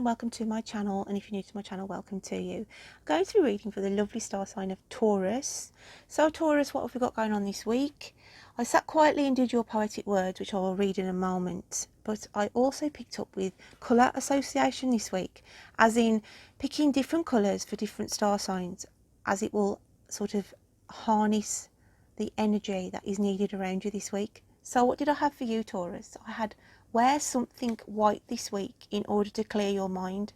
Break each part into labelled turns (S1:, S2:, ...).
S1: welcome to my channel, and if you're new to my channel, welcome to you. I'm going to be reading for the lovely star sign of Taurus. So Taurus, what have we got going on this week? I sat quietly and did your poetic words, which I will read in a moment, but I also picked up with colour association this week, as in picking different colours for different star signs, as it will sort of harness the energy that is needed around you this week. So what did I have for you, Taurus? I had wear something white this week in order to clear your mind.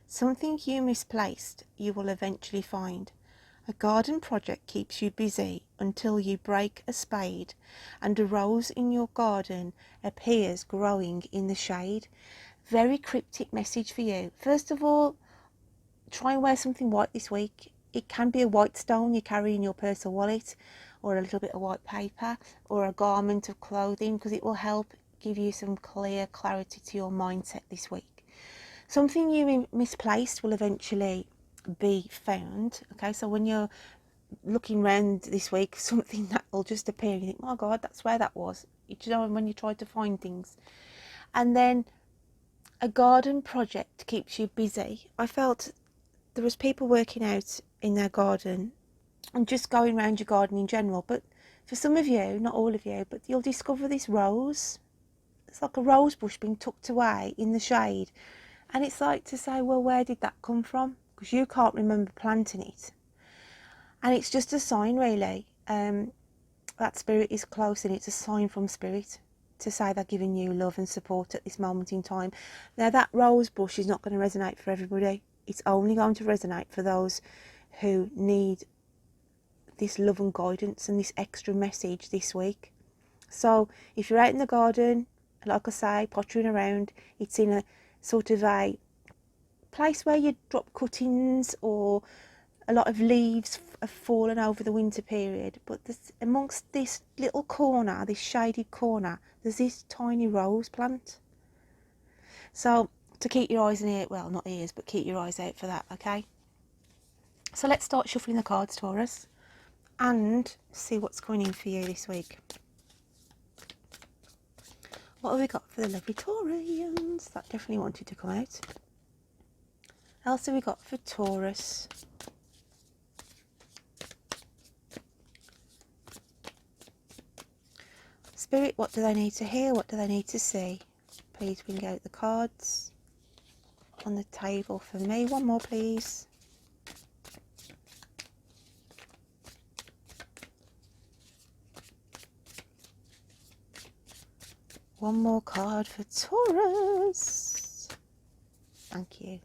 S1: Something you misplaced you will eventually find. A garden project keeps you busy until you break a spade and a rose in your garden appears growing in the shade. Very cryptic message for you. First of all, try and wear something white this week. It can be a white stone you carry in your purse or wallet, or a little bit of white paper, or a garment of clothing, because it will help give you some clear clarity to your mindset this week. Something you misplaced will eventually be found. Okay, so when you're looking around this week, something that will just appear, you think, oh God, that's where that was. You know, when you try to find things. And then a garden project keeps you busy. I felt there was people working out in their garden and just going around your garden in general, but for some of you, not all of you, but you'll discover this rose. It's like a rose bush being tucked away in the shade, and it's like to say, well, where did that come from? Because you can't remember planting it. And it's just a sign, really, that spirit is close, and it's a sign from spirit to say they're giving you love and support at this moment in time. Now, that rose bush is not going to resonate for everybody. It's only going to resonate for those who need this love and guidance and this extra message this week. So if you're out in the garden, like I say, pottering around, it's in a sort of a place where you drop cuttings, or a lot of leaves have fallen over the winter period, but amongst this little corner, this shaded corner, there's this tiny rose plant. So to keep your eyes and ears, well, not ears, but keep your eyes out for that, okay? So let's start shuffling the cards, Taurus, and see what's coming in for you this week. What have we got for the lovely Taurians? That definitely wanted to come out. Else have we got for Taurus? Spirit, what do they need to hear? What do they need to see? Please bring out the cards on the table for me. One more, please. One more card for Taurus. Thank you.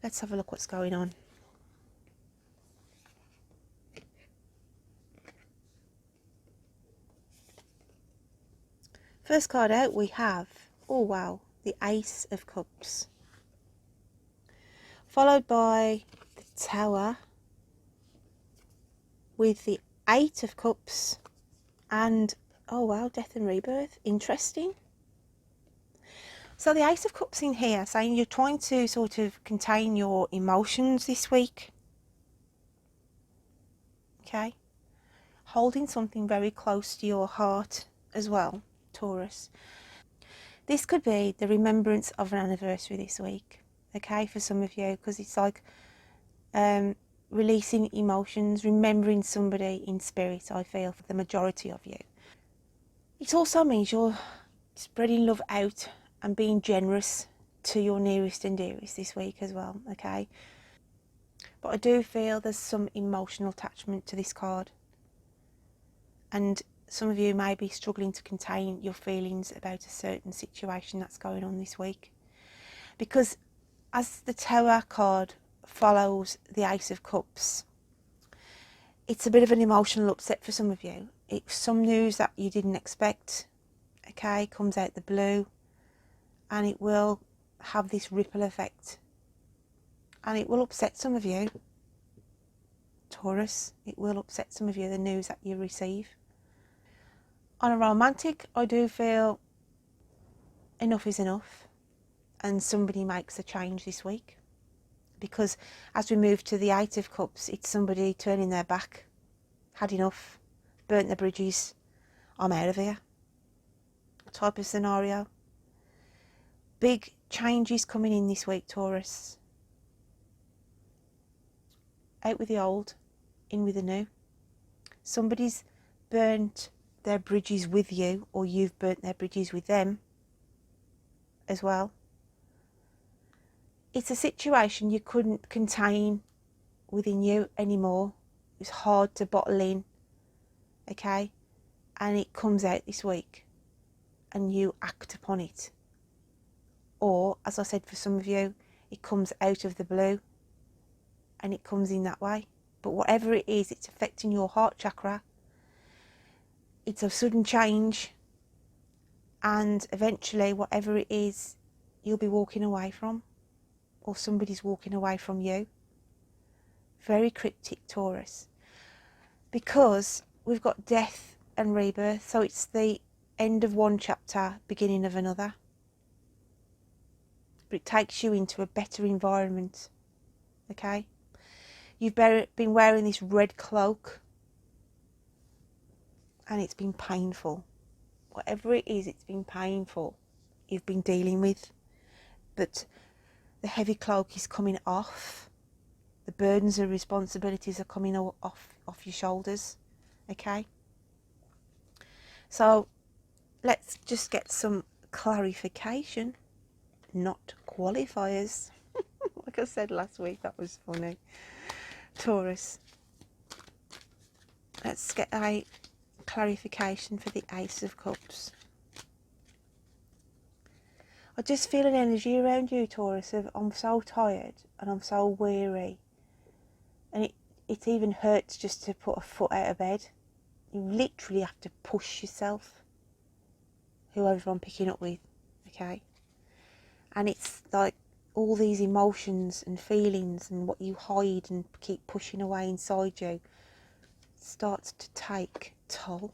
S1: Let's have a look what's going on. First card out we have, oh wow, the Ace of Cups. Followed by the Tower with the Eight of Cups and, oh wow, Death and Rebirth. Interesting. So the Ace of Cups in here saying you're trying to sort of contain your emotions this week. Okay. Holding something very close to your heart as well, Taurus. This could be the remembrance of an anniversary this week, okay, for some of you, because it's like releasing emotions, remembering somebody in spirit, I feel, for the majority of you. It also means you're spreading love out and being generous to your nearest and dearest this week as well, okay? But I do feel there's some emotional attachment to this card, and some of you may be struggling to contain your feelings about a certain situation that's going on this week, because as the Tower card follows the Ace of Cups, it's a bit of an emotional upset for some of you. It's some news that you didn't expect, okay, comes out the blue, and it will have this ripple effect, and it will upset some of you, Taurus. It will upset some of you, the news that you receive. On a romantic, I do feel enough is enough, and somebody makes a change this week, because as we move to the Eight of Cups, it's somebody turning their back, had enough, burnt the bridges, I'm out of here type of scenario. Big change is coming in this week, Taurus. Out with the old, in with the new. Somebody's burnt their bridges with you, or you've burnt their bridges with them as well. It's a situation you couldn't contain within you anymore. It's hard to bottle in, okay? And it comes out this week and you act upon it. Or, as I said, for some of you, it comes out of the blue and it comes in that way. But whatever it is, it's affecting your heart chakra. It's a sudden change, and eventually, whatever it is, you'll be walking away from, or somebody's walking away from you. Very cryptic, Taurus. Because we've got death and rebirth, so it's the end of one chapter, beginning of another. But it takes you into a better environment, okay? You've been wearing this red cloak, and it's been painful. Whatever it is, it's been painful. You've been dealing with. But the heavy cloak is coming off. The burdens and responsibilities are coming off your shoulders, okay? So let's just get some clarification, not qualifiers. Like I said last week, that was funny. Taurus, let's get a clarification for the Ace of Cups. I just feel an energy around you, Taurus, of I'm so tired and I'm so weary, and it even hurts just to put a foot out of bed. You literally have to push yourself, whoever I'm picking up with, okay? And it's like all these emotions and feelings and what you hide and keep pushing away inside you starts to take toll.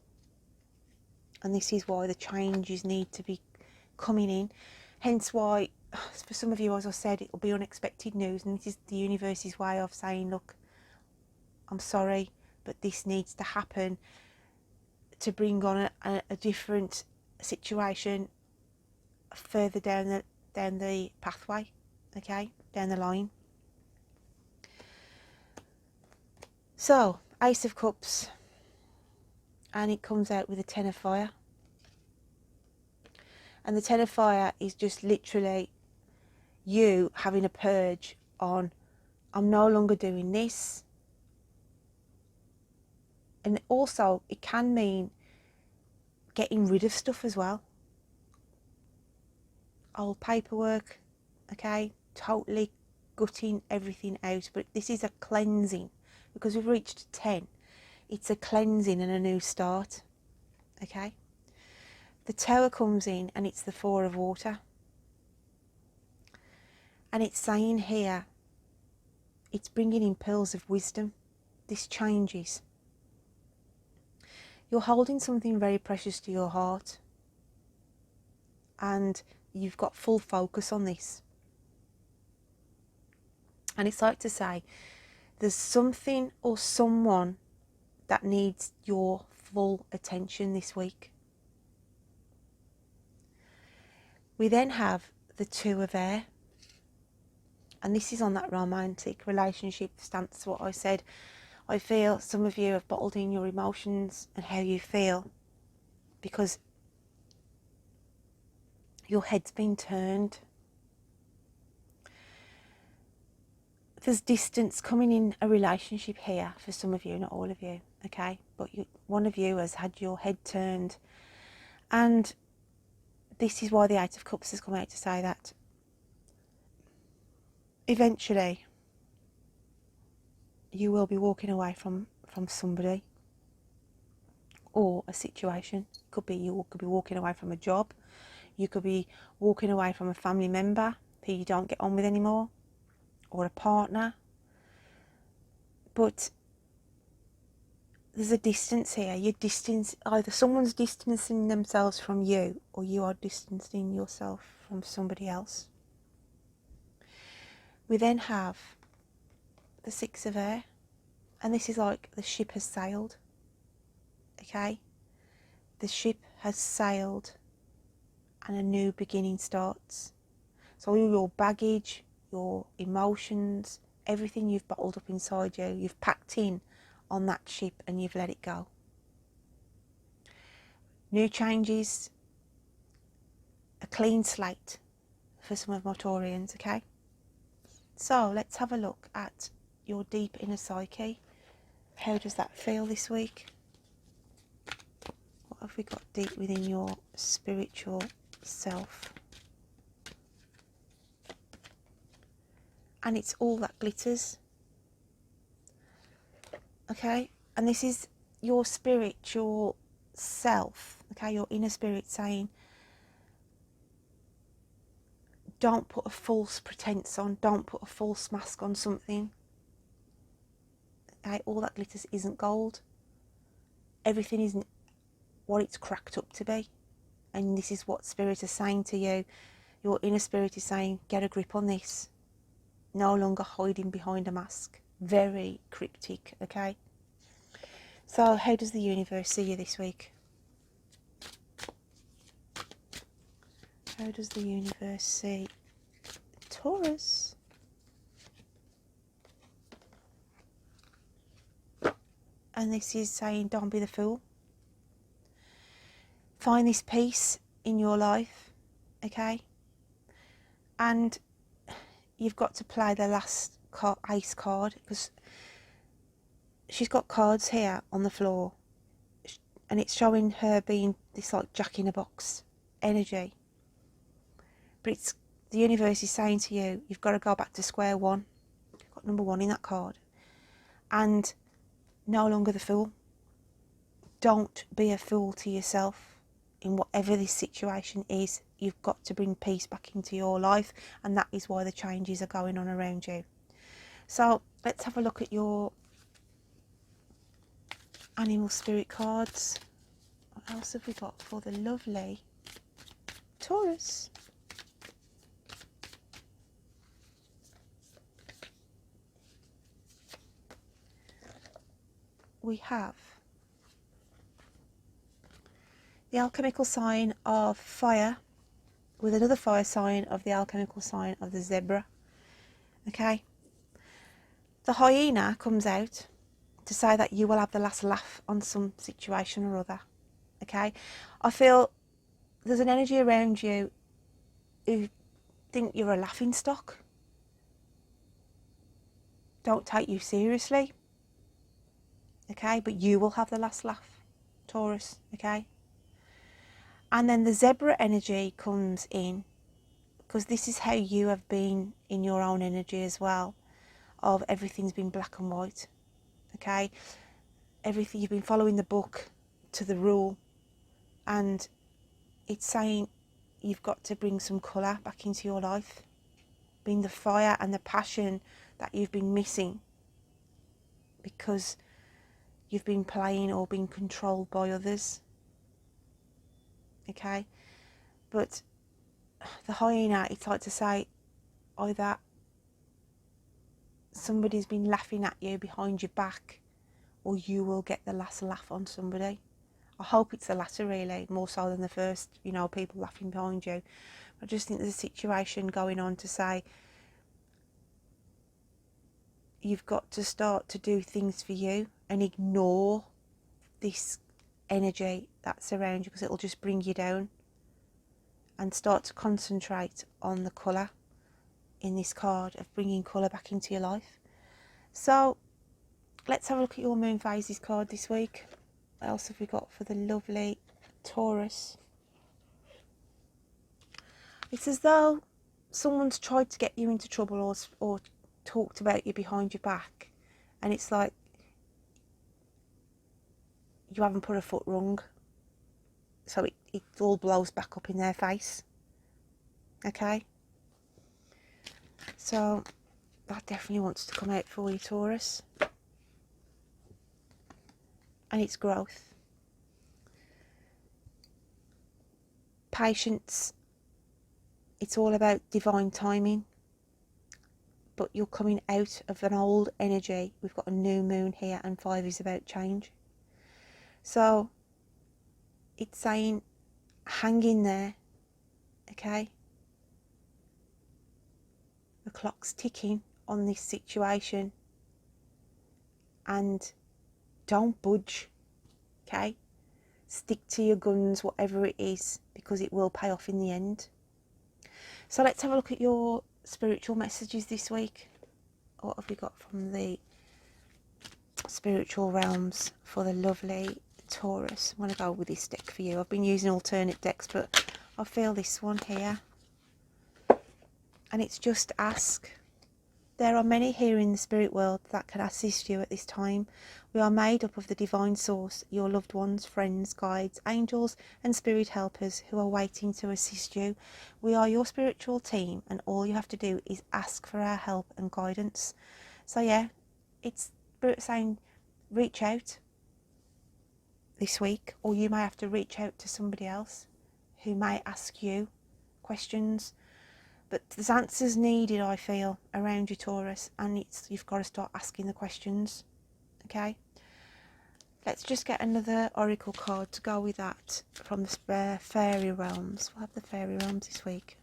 S1: And this is why the changes need to be coming in. Hence why, for some of you, as I said, it will be unexpected news, and this is the universe's way of saying, look, I'm sorry, but this needs to happen to bring on a different situation further down the pathway, okay, down the line. So, Ace of Cups, and it comes out with a Ten of Fire. And the Ten of Fire is just literally you having a purge on, I'm no longer doing this. And also, it can mean getting rid of stuff as well. Old paperwork, okay, totally gutting everything out. But this is a cleansing, because we've reached 10. It's a cleansing and a new start, okay. The Tower comes in and it's the Four of Water. And it's saying here, it's bringing in pearls of wisdom. This changes. You're holding something very precious to your heart, and you've got full focus on this. And it's like to say, there's something or someone that needs your full attention this week. We then have the Two of Air. And this is on that romantic relationship stance, what I said. I feel some of you have bottled in your emotions and how you feel because your head's been turned. There's distance coming in a relationship here for some of you, not all of you, okay? But one of you has had your head turned. And this is why the Eight of Cups has come out to say that eventually you will be walking away from somebody or a situation. Could be you could be walking away from a job. You could be walking away from a family member who you don't get on with anymore, or a partner. But there's a distance here. Either someone's distancing themselves from you, or you are distancing yourself from somebody else. We then have the Six of Air, and this is like the ship has sailed, okay? The ship has sailed and a new beginning starts. So all your baggage, your emotions, everything you've bottled up inside you, you've packed in on that ship and you've let it go. New changes, a clean slate for some of my Taurians, okay? So let's have a look at your deep inner psyche. How does that feel this week? What have we got deep within your spiritual self? And it's all that glitters, okay? And this is your spiritual self, okay? Your inner spirit saying, don't put a false pretense on, don't put a false mask on something. Okay? All that glitters isn't gold. Everything isn't what it's cracked up to be. And this is what spirit is saying to you. Your inner spirit is saying, get a grip on this. No longer hiding behind a mask. Very cryptic, okay? So how does the universe see you this week? How does the universe see Taurus? And this is saying, don't be the fool. Find this peace in your life, okay? And you've got to play the last ace card, because she's got cards here on the floor and it's showing her being this like jack in a box energy. But it's the universe is saying to you, you've got to go back to square one. You've got number 1 in that card. And no longer the fool. Don't be a fool to yourself in whatever this situation is. You've got to bring peace back into your life, and that is why the changes are going on around you. So let's have a look at your animal spirit cards. What else have we got for the lovely Taurus? We have the alchemical sign of fire with another fire sign of the alchemical sign of the zebra. Okay, the hyena comes out to say that you will have the last laugh on some situation or other. Okay, I feel there's an energy around you who think you're a laughing stock, don't take you seriously. Okay, but you will have the last laugh, Taurus. Okay, and then the zebra energy comes in, because this is how you have been in your own energy as well, of everything's been black and white. Okay, everything, you've been following the book to the rule, and it's saying you've got to bring some colour back into your life, bring the fire and the passion that you've been missing because you've been playing or been controlled by others. Okay, but the hyena, it's like to say either somebody's been laughing at you behind your back, or you will get the last laugh on somebody. I hope it's the latter, really, more so than the first, you know, people laughing behind you. I just think there's a situation going on to say you've got to start to do things for you and ignore this energy that's around you, because it'll just bring you down, and start to concentrate on the colour in this card of bringing colour back into your life. So let's have a look at your moon phases card this week. What else have we got for the lovely Taurus? It's as though someone's tried to get you into trouble or talked about you behind your back, and it's like you haven't put a foot wrong, so it all blows back up in their face. Okay, so that definitely wants to come out for you, Taurus. And it's growth, patience. It's all about divine timing, but you're coming out of an old energy. We've got a new moon here, and 5 is about change. So it's saying hang in there, okay? The clock's ticking on this situation, and don't budge, okay? Stick to your guns, whatever it is, because it will pay off in the end. So let's have a look at your spiritual messages this week. What have we got from the spiritual realms for the lovely Taurus? I'm going to go with this deck for you. I've been using alternate decks, but I feel this one here. And it's just ask. There are many here in the spirit world that can assist you at this time. We are made up of the divine source, your loved ones, friends, guides, angels and spirit helpers who are waiting to assist you. We are your spiritual team, and all you have to do is ask for our help and guidance. So yeah, it's Spirit saying reach out this week, or you may have to reach out to somebody else who may ask you questions. But there's answers needed, I feel, around you, Taurus, and you've got to start asking the questions, okay? Let's just get another oracle card to go with that from the fairy realms. We'll have the fairy realms this week.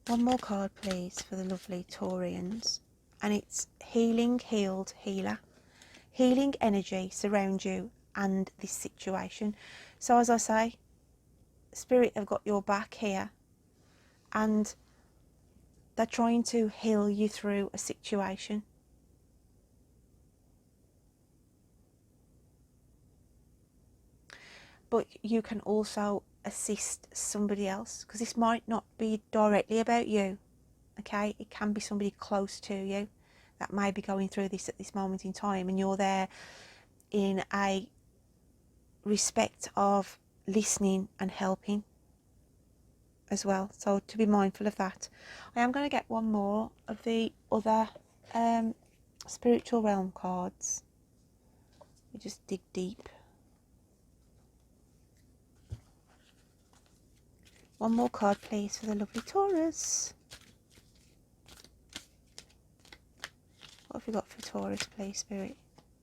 S1: One more card, please, for the lovely Taurians. And it's healing, healed, healer. Healing energy surrounds you and this situation. So as I say, Spirit have got your back here, and they're trying to heal you through a situation. But you can also assist somebody else, because this might not be directly about you, okay? It can be somebody close to you that may be going through this at this moment in time, and you're there in a respect of listening and helping as well. So to be mindful of that. I am going to get one more of the other spiritual realm cards. We just dig deep. One more card, please, for the lovely Taurus. What have we got for Taurus, please, Spirit?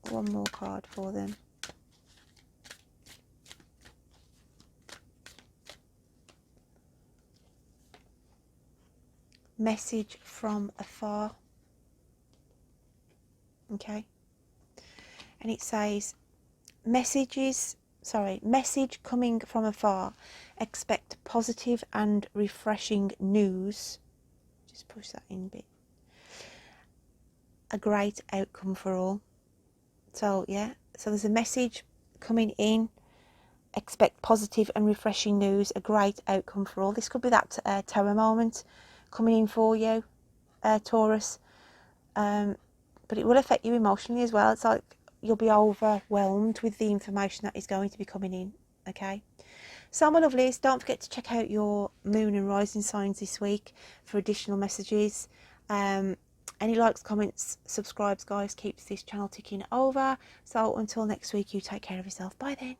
S1: One more card for them. Message from afar. Okay. And it says, message coming from afar. Expect positive and refreshing news. Just push that in a bit. A great outcome for all. So yeah, so there's a message coming in. Expect positive and refreshing news. A great outcome for all. This could be that terror moment coming in for you, Taurus. But it will affect you emotionally as well. It's like you'll be overwhelmed with the information that is going to be coming in, okay? So my lovelies, don't forget to check out your moon and rising signs this week for additional messages. Any likes, comments, subscribes, guys, keeps this channel ticking over. So until next week, you take care of yourself. Bye then.